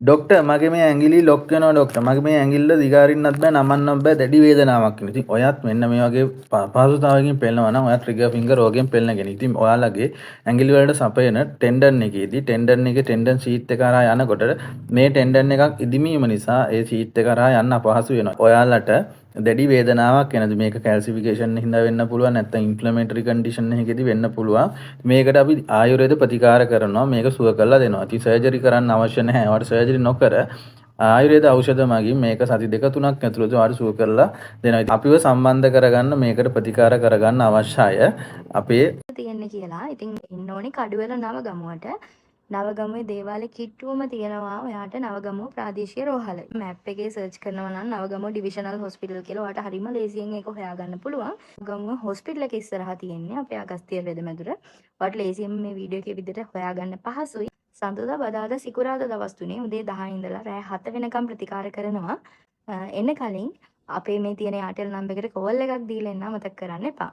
Doctor මගේ මේ ඇඟිලි ලොක් වෙනවා ඩොක්ටර්. මගේ මේ ඇඟිල්ල දිගාරින්නත් බෑ නමන්නත් බෑ දැඩි වේදනාවක් එනවා. ඉතින් ඔයත් මෙන්න මේ වගේ පහසුතාවයකින් පෙළනවා නම් ඔයත් ට්‍රිගර් ෆින්ගර් රෝගයෙන් පෙළන කෙනෙක්. ඉතින් ඔයාලගේ ඇඟිලි වලට සපයන ටෙන්ඩන් එකේදී ටෙන්ඩන් එකේ ටෙන්ඩන් ෂීට් එක හරහා යනකොට මේ ටෙන්ඩන් එකක් ඉදිමීම නිසා ඒ ෂීට් එක හරහා යන්න අපහසු වෙනවා. ඔයාලට දැඩි වේදනාවක් එනද මේක කැල්සිෆිකේෂන් හින්දා වෙන්න පුළුවන් නැත්නම් ඉන්ෆ්ලමේටරි කන්ඩිෂන් එකකදී වෙන්න පුළුවන්. මේකට අපි ආයුර්වේද ප්‍රතිකාර කරනවා මේක සුව කරලා දෙනවා. ඉතින් සර්ජරි කරන්න අවශ්‍ය නැහැ. ඔයාලට සර්ජරි නොකර ආයුර්වේද ඖෂධ මගින් මේක සති දෙක තුනක් ඇතුළත ඔයාලට සුව කරලා දෙනවා. අපිව සම්බන්ධ කරගන්න මේකට ප්‍රතිකාර කරගන්න අවශ්‍යය අපේ තියෙන්නේ කියලා. ඉතින් එන්න ඕනේ කඩුවල නවගමුවට. නවගමුවේ දේවාලේ කිට්ටුවම තියෙනවා ඔයාට නවගමුව ප්‍රාදේශීය රෝහල. මැප් එකේ සර්ච් කරනවා නම් නවගමුව ඩිවිෂනල් හොස්පිටල් කියලා ඔයාට හරිම ලේසියෙන් ඒක හොයාගන්න පුළුවන්. නවගමුව හොස්පිටල් එකේ ඉස්සරහා තියෙන්නේ අපේ අගස්තිය වෙදමැදුර. ඔයාට ලේසියෙන් මේ වීඩියෝ එකේ විදිහට හොයාගන්න පහසුයි. සඳුදා බදාදා සිකුරාදා දවස් 3 උදේ 10 ඉඳලා රෑ 7 වෙනකම් ප්‍රතිකාර කරනවා. එන්න කලින් අපේ මේ තියෙන යාටෙල් නම්බර් එකට කෝල් එකක් දීලා එන්න අමතක කරන්න එපා.